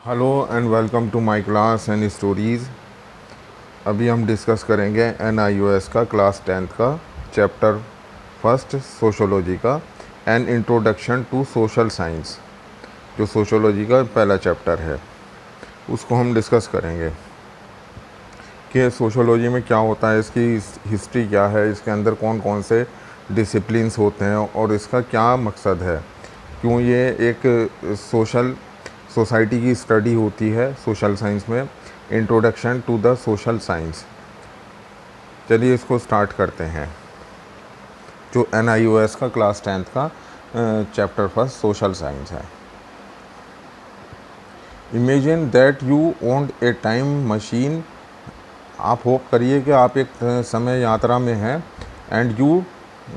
Hello and welcome to my class and stories. अभी हम discuss करेंगे NIOS का क्लास 10th का चैप्टर फर्स्ट सोशोलॉजी का and introduction to social science. जो सोशोलॉजी का पहला चैप्टर है उसको हम डिस्कस करेंगे कि सोशोलॉजी में क्या होता है, इसकी हिस्ट्री क्या है, इसके अंदर कौन कौन से डिसिप्लिन्स होते हैं और इसका क्या मकसद है, क्यों ये एक सोसाइटी की स्टडी होती है सोशल साइंस में। Introduction to the social science. चलिए इसको स्टार्ट करते हैं। जो NIOS का क्लास 10th का चैप्टर फर्स्ट सोशल साइंस है। Imagine that you owned a time machine. आप होप करिए कि आप एक समय यात्रा में हैं and you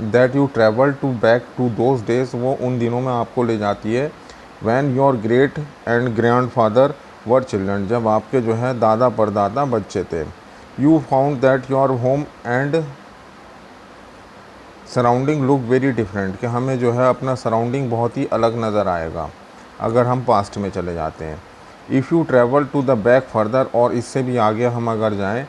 that you travel to back to those days. वो उन दिनों में आपको ले जाती है when your great and grand father were children, जब आपके जो है दादा परदादा बच्चे थे। You found that your home and surrounding look very different, कि हमें जो है अपना सराउंडिंग बहुत ही अलग नज़र आएगा अगर हम पास्ट में चले जाते हैं। If you travel to the back further, और इससे भी आगे हम अगर जाएं,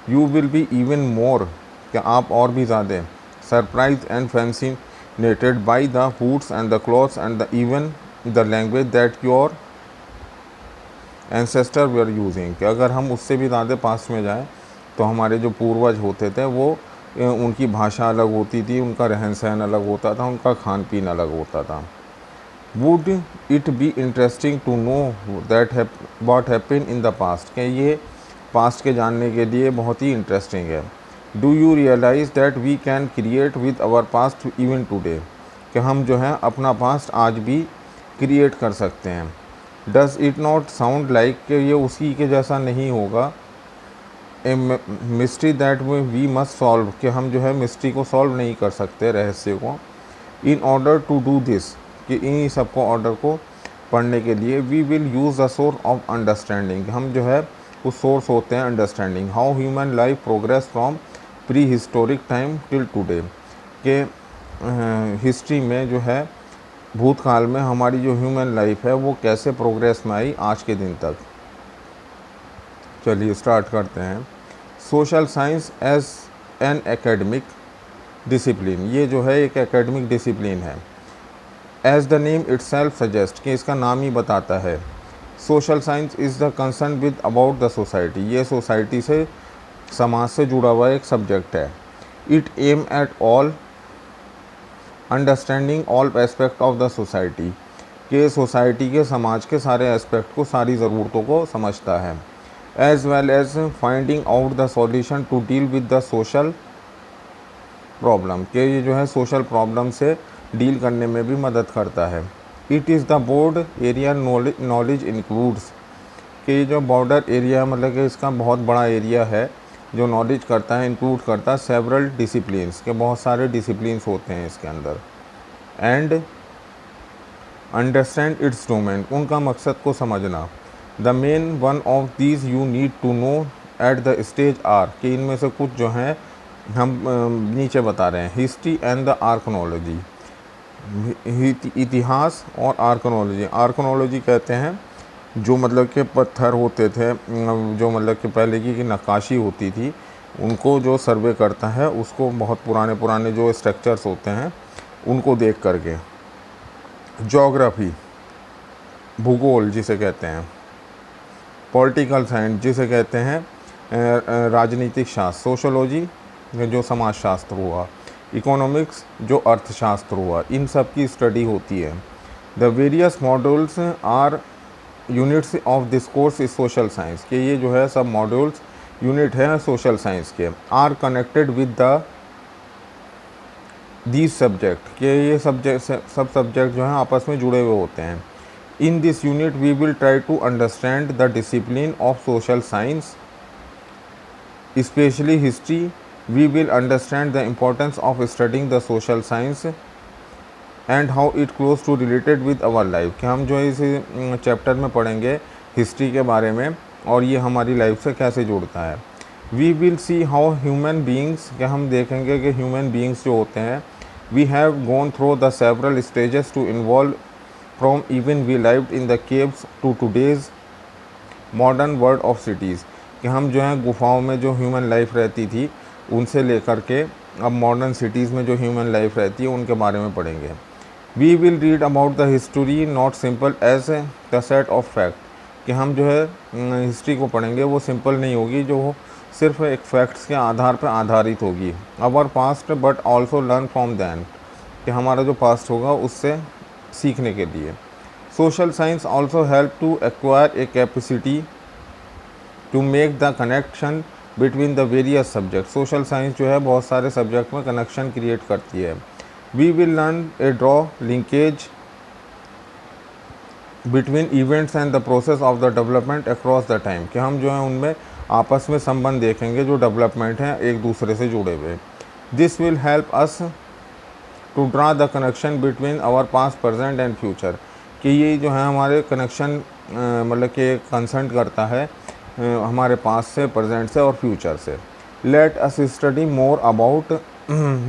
you will be even more, कि आप और भी ज़्यादा surprise and fascinated by the foods and the clothes and the even the language that your ancestor were using. कि अगर हम उससे भी ज़्यादा पास्ट में जाएं तो हमारे जो पूर्वज होते थे वो उनकी भाषा अलग होती थी, उनका रहन सहन अलग होता था, उनका खान पीन अलग होता था। Would it be interesting to know that what happen in the past, कि ये पास्ट के जानने के लिए बहुत ही इंटरेस्टिंग है। Do you realise that we can create with our past even today, कि हम जो है अपना पास्ट आज भी क्रिएट कर सकते हैं। Does it not sound like कि ये उसी के जैसा नहीं होगा। A mystery that we must solve, कि हम जो है मिस्ट्री को सॉल्व नहीं कर सकते, रहस्य को। In order to do this, कि इन सबको ऑर्डर को पढ़ने के लिए we will use the source of understanding, हम जो है उस सोर्स होते हैं understanding. How human life progress from pre historic time till today, के हिस्ट्री में जो है भूतकाल में हमारी जो ह्यूमन लाइफ है वो कैसे प्रोग्रेस में आई आज के दिन तक। चलिए स्टार्ट करते हैं। Social science as an academic discipline, ये जो है एक एकेडमिक डिसिप्लिन है। As the name itself suggest, कि इसका नाम ही बताता है। Social science is the concern with about the society, ये सोसाइटी से, समाज से जुड़ा हुआ एक सब्जेक्ट है। It aim at all understanding all aspect of the society, के सोसाइटी के, समाज के सारे एस्पेक्ट को, सारी ज़रूरतों को समझता है। As well as finding out the solution to deal with the social problem, के ये जो है सोशल प्रॉब्लम से डील करने में भी मदद करता है। It is the broad area knowledge includes, कि ये जो बॉर्डर एरिया मतलब कि इसका बहुत बड़ा एरिया है जो नॉलेज करता है, इंक्लूड करता है सेवरल डिसिप्लिन्स, के बहुत सारे डिसिप्लिन्स होते हैं इसके अंदर। एंड अंडरस्टैंड इट्स डोमेन, उनका मकसद को समझना। The main one of these you need to know at the stage are, कि इनमें से कुछ जो हैं हम नीचे बता रहे हैं। हिस्ट्री एंड द आर्कनोलॉजी, इतिहास और आर्कनोलॉजी। आर्कनोलॉजी कहते हैं जो मतलब के पत्थर होते थे, जो मतलब कि पहले की नक्काशी होती थी, उनको जो सर्वे करता है उसको, बहुत पुराने पुराने जो स्ट्रक्चर्स होते हैं उनको देख करके। ज्योग्राफी, भूगोल जिसे कहते हैं। पॉलिटिकल साइंस जिसे कहते हैं राजनीतिक शास्त्र। सोशोलॉजी जो समाजशास्त्र हुआ। इकोनॉमिक्स जो अर्थशास्त्र हुआ, इन सब की स्टडी होती है। The various modules are units of this course is social science, के ये जो है सब मॉड्यूल्स यूनिट है सोशल साइंस के। Are connected with the these subject, के ये सब सब्जेक्ट जो हैं आपस में जुड़े हुए होते हैं। In this unit we will try to understand the discipline of social science, especially history. We will understand the importance of studying the social science and how it close to related with our life, कि हम जो है इस chapter में पढ़ेंगे history के बारे में और ये हमारी लाइफ से कैसे जुड़ता है। We will see how human beings, कि हम देखेंगे कि ह्यूमन बींग्स जो होते हैं, we have gone through the several stages to involve from even we lived in the caves to today's modern world of cities, कि हम जो है गुफाओं में जो ह्यूमन लाइफ रहती थी उनसे लेकर के अब मॉडर्न सिटीज़ में जो ह्यूमन लाइफ रहती है उनके बारे में पढ़ेंगे। We will read about the history not simple as the set of fact, कि हम जो है हिस्ट्री को पढ़ेंगे वो सिंपल नहीं होगी जो सिर्फ एक फैक्ट्स के आधार पर आधारित होगी। Our past but also learn from then, कि हमारा जो पास्ट होगा उससे सीखने के लिए। Social science also help to acquire a capacity to make the connection between the various subject. Social science जो है बहुत सारे सब्जेक्ट में कनेक्शन क्रिएट करती है। We will learn a draw linkage between events and the process of the development across the time, कि हम जो है उनमें आपस में संबंध देखेंगे जो डेवलपमेंट हैं एक दूसरे से जुड़े हुए। This will help us to draw the connection between our past present and future, कि ये जो है हमारे कनेक्शन मतलब कि कंसर्न करता है हमारे पास्ट से, प्रेजेंट से और फ्यूचर से। Let us study more about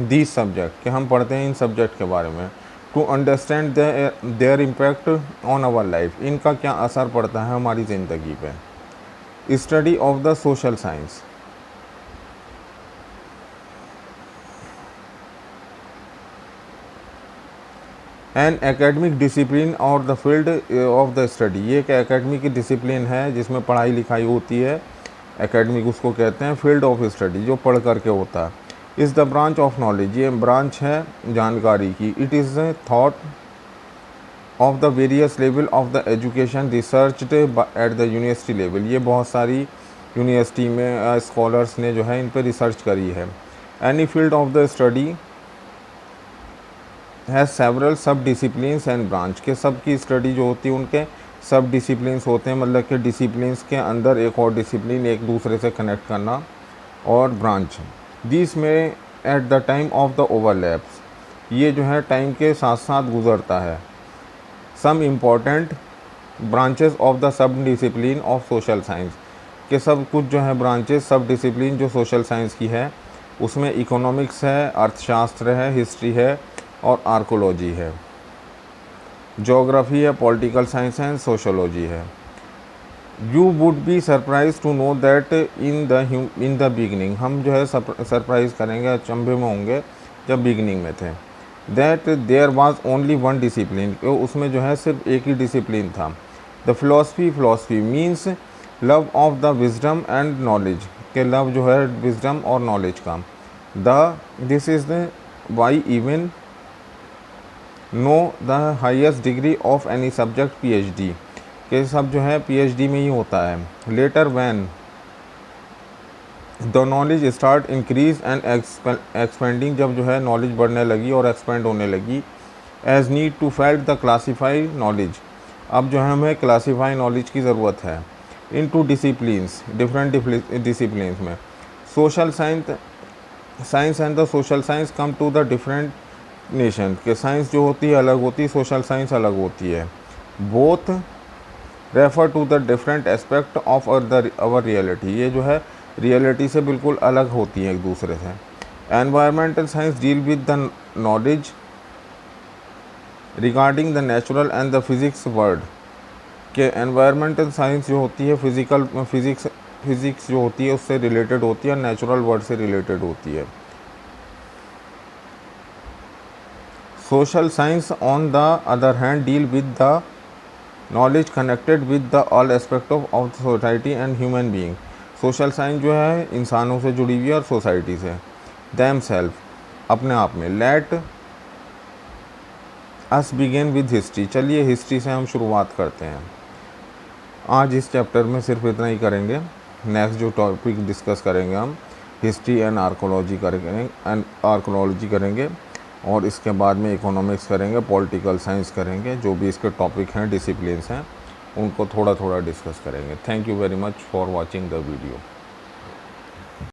this subject, कि हम पढ़ते हैं इन सब्जेक्ट के बारे में। To understand their impact on our life, इनका क्या असर पड़ता है हमारी ज़िंदगी पे। Study of the social science. An academic discipline और the field of the study, ये एक एकेडमिक डिसिप्लिन है जिसमें पढ़ाई लिखाई होती है, एकेडमिक उसको कहते हैं। फील्ड ऑफ स्टडी जो पढ़ करके होता है। Is the branch of knowledge, ये ब्रांच है जानकारी की। It is thought of the various level of the education researched at the university level, ये बहुत सारी यूनिवर्सिटी में स्कॉलर्स ने जो है इन पर रिसर्च करी है। Any field of the study has several सब डिसिप्लिन्स एंड ब्रांच, के सब की स्टडी जो होती है उनके सब डिसिप्लिन्स होते हैं, मतलब कि डिसिप्लिन्स के अंदर एक और डिसिप्लिन एक दूसरे से कनेक्ट करना, और ब्रांच। दिस में at the time of the overlaps, ये जो है टाइम के साथ साथ गुजरता है। Some important branches of the sub discipline of social science, के सब कुछ जो है ब्रांचेस सब डिसिप्लिन जो सोशल साइंस की है उसमें इकोनॉमिक्स है, अर्थशास्त्र है, हिस्ट्री है और आर्कोलॉजी है, ज्योग्राफी है, पॉलिटिकल साइंस है, सोशोलॉजी है। You would be surprise to know that in the beginning, हम जो है सरप्राइज करेंगे, अचंभे में होंगे जब बिगनिंग में थे। That there was only one discipline, उसमें जो है सिर्फ एक ही डिसिप्लिन था। The philosophy means love of the wisdom and knowledge, के लव जो है विजडम और नॉलेज का। This is the why even know the highest degree of any subject PhD, के सब जो है PhD में ही होता है। Letter when the knowledge start increase and expanding, जब जो है नॉलेज बढ़ने लगी और एक्सपेंड होने लगी। As need to felt the classify knowledge, अब जो है हमें क्लासीफाई नॉलेज की ज़रूरत है। In to disciplines, different disciplines में। Social science and the social science come to the different nation, के साइंस जो होती है अलग होती है, सोशल साइंस अलग होती है। Both refer to the different aspect of our reality, ये जो है रियलिटी से बिल्कुल अलग होती है एक दूसरे से। Environmental science deal with the knowledge regarding the natural and the physics world, के एनवायरमेंटल साइंस जो होती है फिज़िक्स जो होती है उससे रिलेटेड होती है, नेचुरल वर्ल्ड से रिलेटेड होती है। Social science on the other hand deal with the knowledge connected with the all aspect of society and human being, social science जो है इंसानों से जुड़ी हुई है और सोसाइटी से। दैम सेल्फ, अपने आप में। Let us begin with history, चलिए हिस्ट्री से हम शुरुआत करते हैं। आज इस चैप्टर में सिर्फ इतना ही करेंगे। नेक्स्ट जो टॉपिक डिस्कस करेंगे हम हिस्ट्री एंड आर्कोलॉजी करेंगे और इसके बाद में इकोनॉमिक्स करेंगे, पॉलिटिकल साइंस करेंगे, जो भी इसके टॉपिक हैं डिसिप्लिन्स हैं उनको थोड़ा थोड़ा डिस्कस करेंगे। Thank you very much for watching the video.